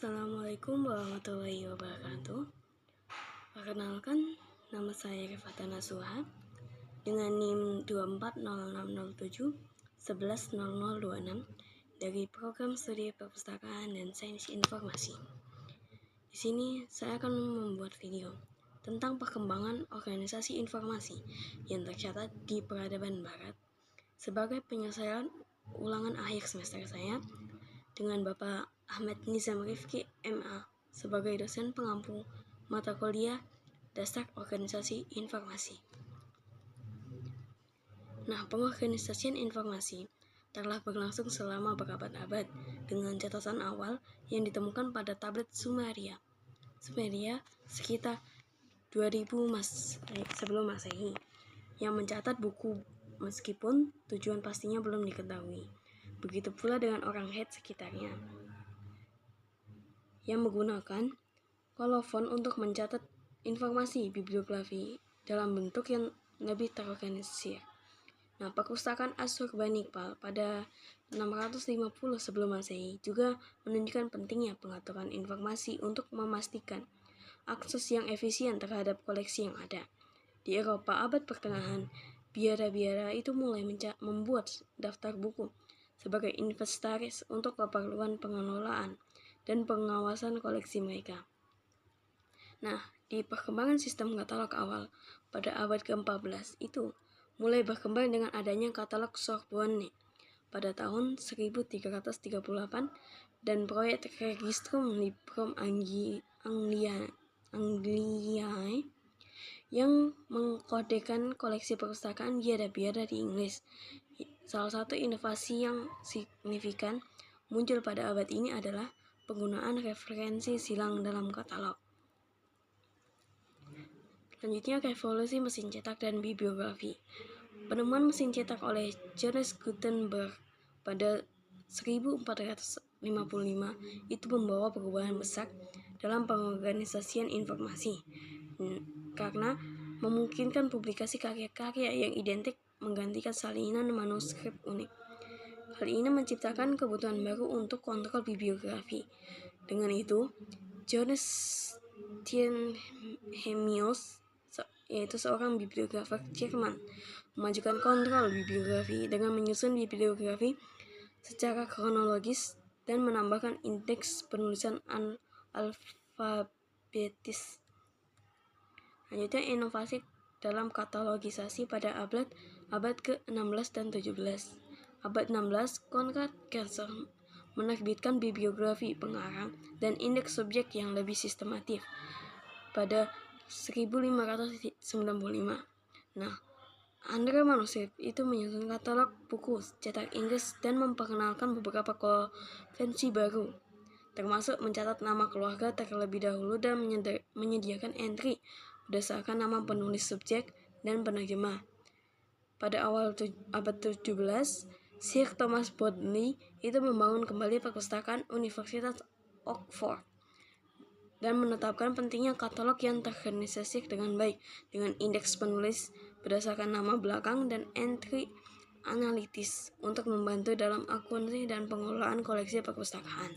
Assalamualaikum warahmatullahi wabarakatuh. Perkenalkan, nama saya Rifata Nasuha dengan NIM 240607110026 dari Program Studi Perpustakaan dan Sains Informasi. Di sini saya akan membuat video tentang perkembangan organisasi informasi yang tercatat di peradaban Barat sebagai penyelesaian ulangan akhir semester saya dengan Bapak Ahmad Nizam Rifki, MA, sebagai dosen pengampu mata kuliah Dasar Organisasi Informasi. Nah, pengorganisasian informasi telah berlangsung selama berabad-abad dengan catatan awal yang ditemukan pada tablet Sumeria sekitar 2000 sebelum Masehi yang mencatat buku meskipun tujuan pastinya belum diketahui. Begitu pula dengan orang Het sekitarnya yang menggunakan kolofon untuk mencatat informasi bibliografi dalam bentuk yang lebih terorganisir. Nah, perpustakaan Asurbanipal pada 650 sebelum Masehi juga menunjukkan pentingnya pengaturan informasi untuk memastikan akses yang efisien terhadap koleksi yang ada. Di Eropa abad pertengahan, biara-biara itu mulai membuat daftar buku sebagai inventaris untuk keperluan pengelolaan dan pengawasan koleksi mereka. Nah, di perkembangan sistem katalog awal pada abad ke-14 itu mulai berkembang dengan adanya katalog Sorbonne pada tahun 1338 dan proyek Registrum Librorum Angliae yang mengkodekan koleksi perpustakaan biara-biara di Inggris. Salah satu inovasi yang signifikan muncul pada abad ini adalah penggunaan referensi silang dalam katalog. Selanjutnya, revolusi mesin cetak dan bibliografi. Penemuan mesin cetak oleh Johannes Gutenberg pada 1455 itu membawa perubahan besar dalam pengorganisasian informasi karena memungkinkan publikasi karya-karya yang identik menggantikan salinan manuskrip unik. Hal ini menciptakan kebutuhan baru untuk kontrol bibliografi. Dengan itu, Johannes Tienhemius, yaitu seorang bibliografer Jerman, memajukan kontrol bibliografi dengan menyusun bibliografi secara kronologis dan menambahkan indeks penulisan alfabetis. Selanjutnya, inovasi dalam katalogisasi pada abad ke-16 dan 17. Abad 16, Konrad Kaiser menerbitkan bibliografi pengarang dan indeks subjek yang lebih sistematif pada 1595. Nah, Andre Manuskrip itu menyusun katalog buku cetak Inggris dan memperkenalkan beberapa konvensi baru, termasuk mencatat nama keluarga terlebih dahulu dan menyediakan entry berdasarkan nama penulis subjek dan penerjemah. Pada awal abad 17, Sir Thomas Bodley itu membangun kembali perpustakaan Universitas Oxford dan menetapkan pentingnya katalog yang terorganisasi dengan baik dengan indeks penulis berdasarkan nama belakang dan entry analitis untuk membantu dalam akuntansi dan pengelolaan koleksi perpustakaan.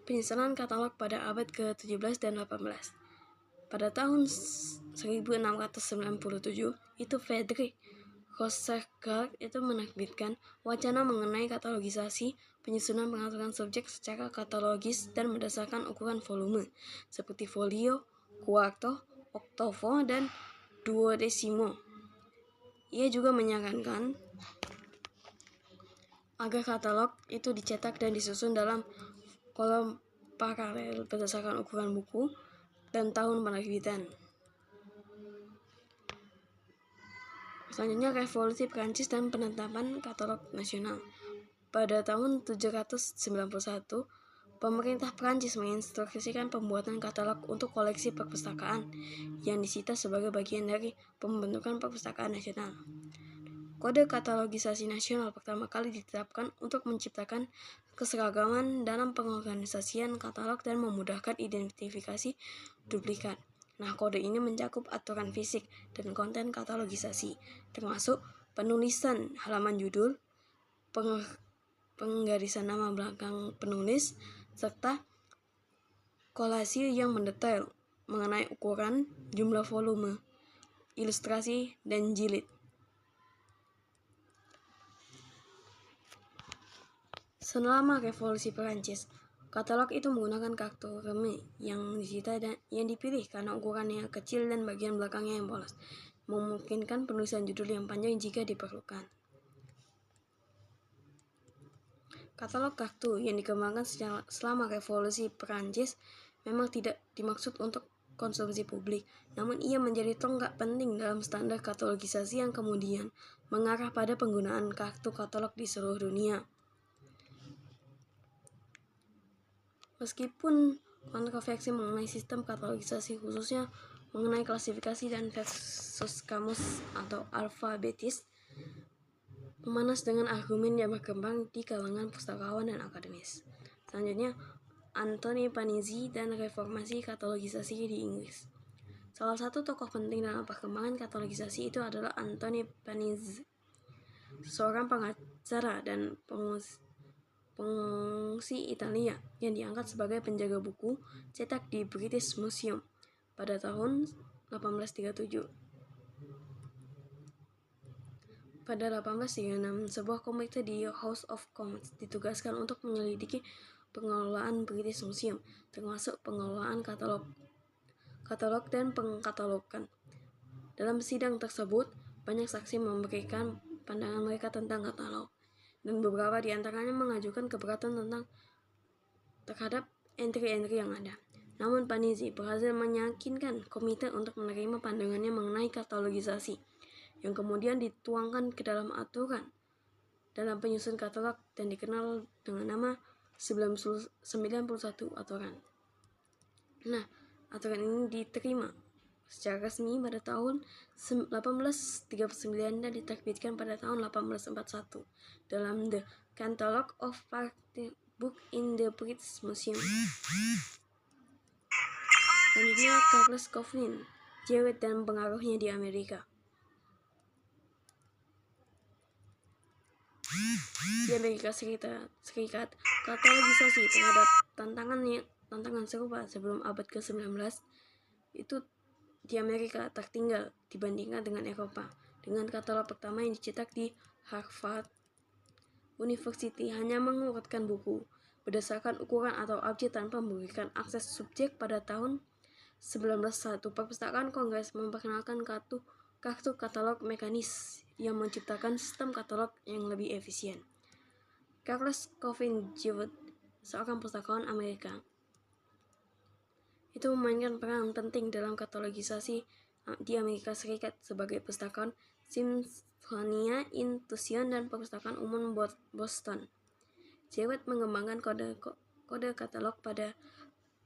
Penyusunan katalog pada abad ke-17 dan 18. Pada tahun 1697 itu Friedrich Rosengart itu menerbitkan wacana mengenai katalogisasi, penyusunan pengaturan subjek secara katalogis dan berdasarkan ukuran volume seperti folio, quarto, octavo, dan duodecimo. Ia juga menyarankan agar katalog itu dicetak dan disusun dalam kolom paralel berdasarkan ukuran buku dan tahun penerbitan. Selanjutnya, revolusi Prancis dan penetapan katalog nasional. Pada tahun 791, pemerintah Prancis menginstruksikan pembuatan katalog untuk koleksi perpustakaan yang disita sebagai bagian dari pembentukan perpustakaan nasional. Kode katalogisasi nasional pertama kali ditetapkan untuk menciptakan keseragaman dalam pengorganisasian katalog dan memudahkan identifikasi duplikat. Nah, kode ini mencakup aturan fisik dan konten katalogisasi, termasuk penulisan halaman judul, penggarisan nama belakang penulis, serta kolase yang mendetail mengenai ukuran, jumlah volume, ilustrasi, dan jilid. Selama Revolusi Perancis, katalog itu menggunakan kartu reme yang disita dan yang dipilih karena ukurannya kecil dan bagian belakangnya yang polos, memungkinkan penulisan judul yang panjang jika diperlukan. Katalog kartu yang dikembangkan selama Revolusi Perancis memang tidak dimaksud untuk konsumsi publik, namun ia menjadi tonggak penting dalam standar katalogisasi yang kemudian mengarah pada penggunaan kartu katalog di seluruh dunia. Meskipun kontroversi mengenai sistem katalogisasi, khususnya mengenai klasifikasi dan versus kamus atau alfabetis, memanas dengan argumen yang berkembang di kalangan pustakawan dan akademis. Selanjutnya, Anthony Panizzi dan reformasi katalogisasi di Inggris. Salah satu tokoh penting dalam perkembangan katalogisasi itu adalah Anthony Panizzi, seorang pengacara dan pengungsi Italia yang diangkat sebagai penjaga buku cetak di British Museum pada tahun 1837. Pada 1836, sebuah komite di House of Commons ditugaskan untuk menyelidiki pengelolaan British Museum, termasuk pengelolaan katalog dan pengkatalogan. Dalam sidang tersebut, banyak saksi memberikan pandangan mereka tentang katalog, dan beberapa di antaranya mengajukan keberatan terhadap entry-entry yang ada. Namun Panizzi berhasil meyakinkan komite untuk menerima pandangannya mengenai katalogisasi, yang kemudian dituangkan ke dalam aturan dalam penyusun katalog dan dikenal dengan nama 91 aturan. Nah, aturan ini diterima secara resmi pada tahun 1839 dan diterbitkan pada tahun 1841 dalam The Catalogue of Party Book in the British Museum. Selanjutnya, Charles Coffin, Jewett dan pengaruhnya di Amerika. Di Amerika Serikat, katalogisasi terhadap tantangan serupa sebelum abad ke-19 itu di Amerika tertinggal dibandingkan dengan Eropa. Dengan katalog pertama yang dicetak di Harvard University hanya mengurutkan buku berdasarkan ukuran atau objek tanpa memberikan akses subjek pada tahun 1901, Perpustakaan Kongres memperkenalkan kartu katalog mekanis yang menciptakan sistem katalog yang lebih efisien. Charles Coffin Jewett, seorang pustakawan Amerika, itu memainkan peran penting dalam katalogisasi di Amerika Serikat sebagai pustakawan Smithsonian Institution dan Perpustakaan Umum Boston. Jewett mengembangkan kode katalog pada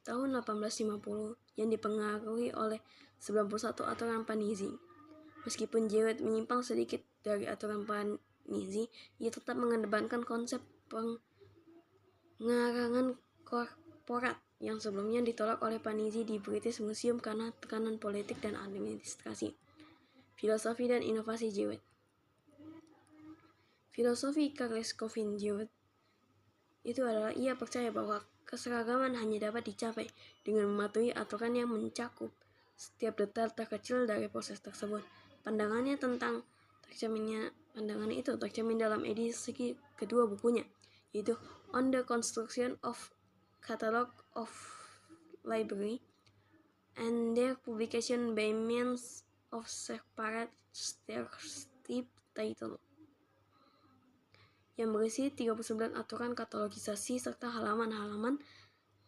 tahun 1850 yang dipengaruhi oleh 91 aturan Panizzi. Meskipun Jewett menyimpang sedikit dari aturan Panizzi, ia tetap mengedepankan konsep pengarangan korporat yang sebelumnya ditolak oleh Panizzi di British Museum karena tekanan politik dan administrasi. Filosofi dan inovasi Jewett. Filosofi Charles Coffin Jewett itu adalah ia percaya bahwa keseragaman hanya dapat dicapai dengan mematuhi aturan yang mencakup setiap detail terkecil dari proses tersebut. Pandangannya tercermin dalam edisi kedua bukunya, yaitu On the Construction of Catalogue of Library and Their Publication by Means of Separate Step Title, yang berisi 39 aturan katalogisasi serta halaman-halaman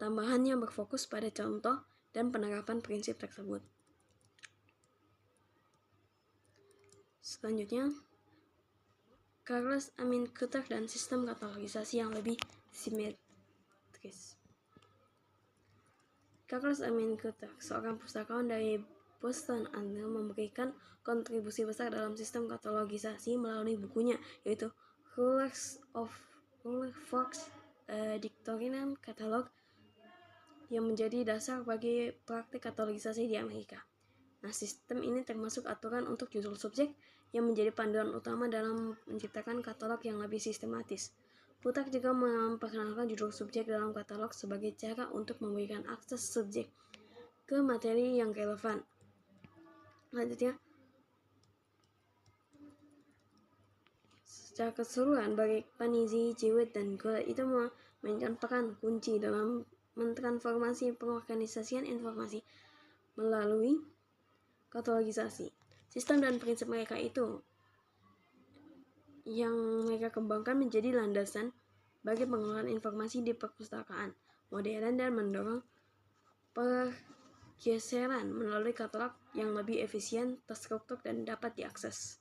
tambahan yang berfokus pada contoh dan penerapan prinsip tersebut. Selanjutnya, Charles Amin Cotter dan sistem katalogisasi yang lebih simetris. Charles Amin Cotter, seorang pustakawan dari Boston, memberikan kontribusi besar dalam sistem katalogisasi melalui bukunya, yaitu Rulers for a Victorian Catalog, yang menjadi dasar bagi praktik katalogisasi di Amerika. Nah, sistem ini termasuk aturan untuk judul subjek yang menjadi panduan utama dalam menciptakan katalog yang lebih sistematis. Plutarch juga memperkenalkan judul subjek dalam katalog sebagai cara untuk memberikan akses subjek ke materi yang relevan. Selanjutnya, secara keseluruhan, baik Panizi, Jewett, dan Goddard itu memainkan peran kunci dalam mentransformasi pengorganisasian informasi melalui katalogisasi. Sistem dan prinsip mereka itu yang mereka kembangkan menjadi landasan bagi pengelolaan informasi di perpustakaan modern dan mendorong pergeseran melalui katalog yang lebih efisien, terstruktur, dan dapat diakses.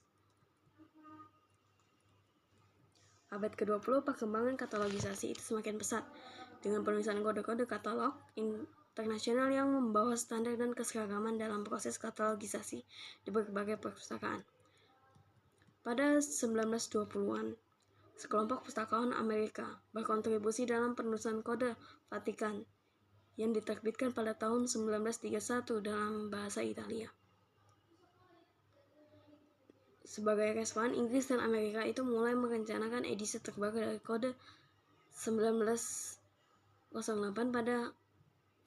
Abad ke-20, perkembangan katalogisasi itu semakin pesat dengan penulisan kode-kode katalog internasional yang membawa standar dan keseragaman dalam proses katalogisasi di berbagai perpustakaan. Pada 1920-an, sekelompok pustakawan Amerika berkontribusi dalam penulisan kode Vatikan yang diterbitkan pada tahun 1931 dalam bahasa Italia. Sebagai respon, Inggris dan Amerika itu mulai merencanakan edisi terbaru dari kode 1908 pada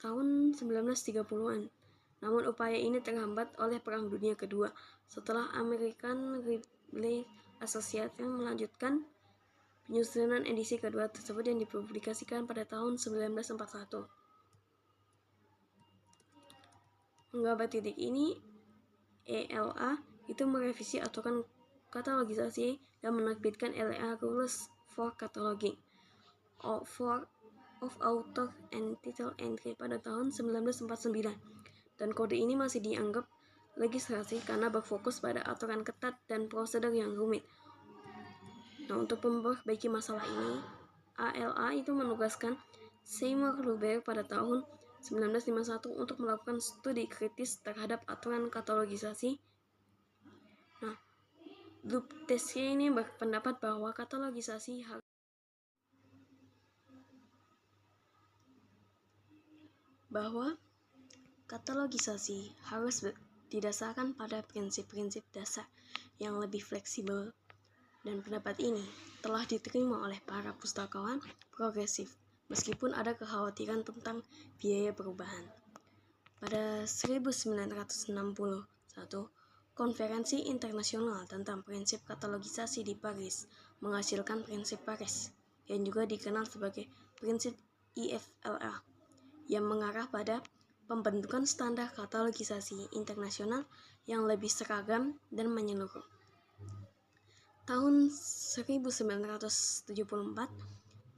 tahun 1930-an. Namun upaya ini terhambat oleh Perang Dunia Kedua setelah American Library Association melanjutkan penyusunan edisi kedua tersebut yang dipublikasikan pada tahun 1941. Hingga abad titik ini, ELA itu merevisi aturan katalogisasi dan menerbitkan LA Rules for Cataloging of Author and Title Entry pada tahun 1949. Dan kode ini masih dianggap legislasi karena berfokus pada aturan ketat dan prosedur yang rumit. Nah, untuk memperbaiki masalah ini, ALA itu menugaskan Seymour Luber pada tahun 1951 untuk melakukan studi kritis terhadap aturan katalogisasi. Nah, Luptesia ini berpendapat bahwa katalogisasi harus didasarkan pada prinsip-prinsip dasar yang lebih fleksibel, dan pendapat ini telah diterima oleh para pustakawan progresif meskipun ada kekhawatiran tentang biaya perubahan. Pada 1961, Konferensi Internasional tentang Prinsip Katalogisasi di Paris menghasilkan Prinsip Paris yang juga dikenal sebagai Prinsip IFLA yang mengarah pada pembentukan standar katalogisasi internasional yang lebih seragam dan menyeluruh. Tahun 1974,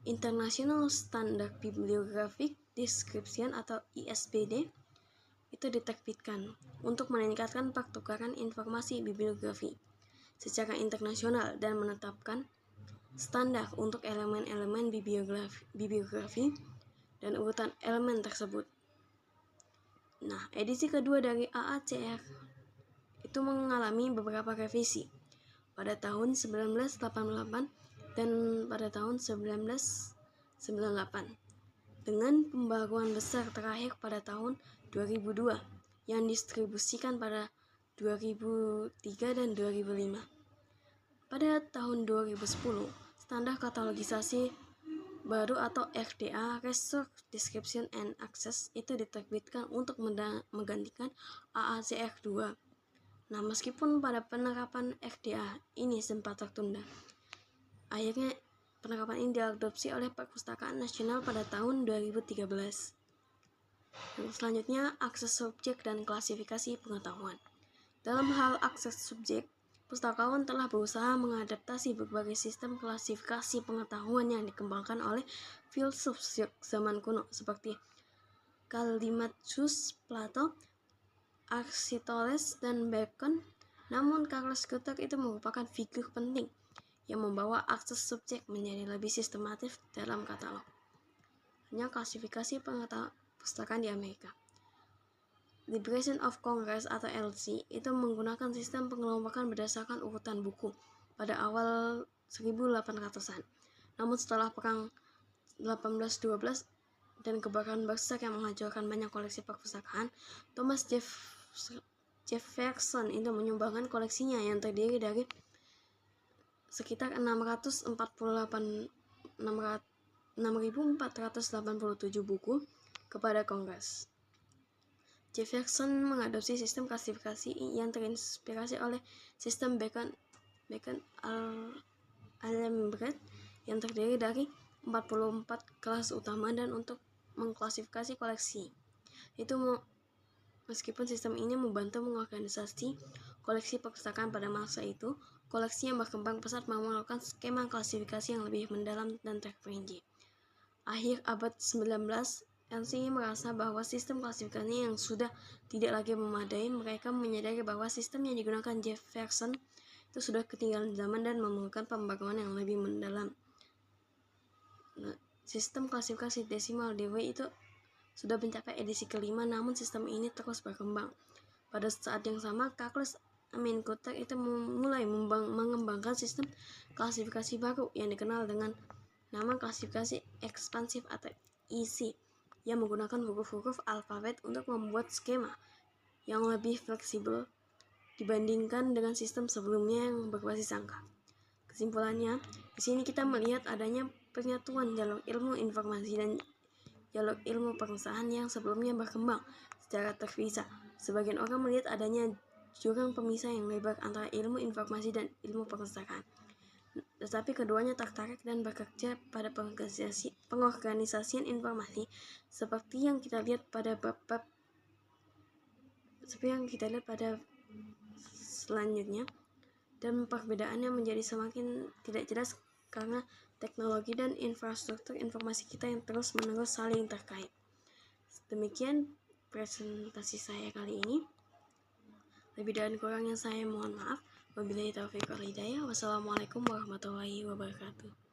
International Standard Bibliographic Description atau ISBD itu diterbitkan untuk meningkatkan pertukaran informasi bibliografi secara internasional dan menetapkan standar untuk elemen-elemen bibliografi dan urutan elemen tersebut. Nah, edisi kedua dari AACR itu mengalami beberapa revisi pada tahun 1988 dan pada tahun 1998 dengan pembaruan besar terakhir pada tahun 2002 yang didistribusikan pada 2003 dan 2005. Pada tahun 2010, standar katalogisasi baru atau RDA Resource Description and Access itu diterbitkan untuk menggantikan AACR 2. Nah, meskipun pada penerapan RDA ini sempat tertunda, akhirnya penerapan ini diadopsi oleh Perpustakaan Nasional pada tahun 2013. Yang selanjutnya, akses subjek dan klasifikasi pengetahuan. Dalam hal akses subjek, pustakawan telah berusaha mengadaptasi berbagai sistem klasifikasi pengetahuan yang dikembangkan oleh filsuf zaman kuno seperti Callimachus, Plato, Aristoteles, dan Bacon. Namun Carlos Goddard itu merupakan figur penting yang membawa akses subjek menjadi lebih sistematis dalam katalog. Hanya klasifikasi perpustakaan di Amerika. Liberation of Congress atau LC itu menggunakan sistem pengelompokan berdasarkan urutan buku pada awal 1800-an. Namun setelah perang 1812 dan kebakaran besar yang menghancurkan banyak koleksi perpustakaan, Thomas Jefferson itu menyumbangkan koleksinya yang terdiri dari sekitar 648 6.487 buku kepada Kongres. Jefferson mengadopsi sistem klasifikasi yang terinspirasi oleh sistem Bacon-Alembert yang terdiri dari 44 kelas utama dan untuk mengklasifikasi koleksi. Meskipun sistem ini membantu mengorganisasi koleksi perpustakaan pada masa itu, koleksi yang berkembang pesat memerlukan skema klasifikasi yang lebih mendalam dan terperinci. Akhir abad 19, LCI merasa bahwa sistem klasifikasi yang sudah tidak lagi memadai. Mereka menyadari bahwa sistem yang digunakan Jefferson itu sudah ketinggalan zaman dan memerlukan pembangunan yang lebih mendalam. Sistem klasifikasi desimal Dewey itu sudah mencapai edisi kelima, namun sistem ini terus berkembang. Pada saat yang sama, Charles Ammenkoter itu mulai mengembangkan sistem klasifikasi baru yang dikenal dengan nama klasifikasi ekspansif atau EC, yang menggunakan huruf-huruf alfabet untuk membuat skema yang lebih fleksibel dibandingkan dengan sistem sebelumnya yang berbasis angka. Kesimpulannya, di sini kita melihat adanya penyatuan jalur ilmu informasi dan jalur ilmu pengusahaan yang sebelumnya berkembang secara terpisah. Sebagian orang melihat adanya jurang pemisah yang lebar antara ilmu informasi dan ilmu perpustakaan. Tetapi keduanya tertarik dan bekerja pada pengorganisasian informasi seperti yang kita lihat pada selanjutnya, dan perbedaannya menjadi semakin tidak jelas karena teknologi dan infrastruktur informasi kita yang terus-menerus saling terkait. Demikian presentasi saya kali ini. Lebih dan kurangnya saya mohon maaf. Wabillahi taufiq wal hidayah. Wassalamualaikum warahmatullahi wabarakatuh.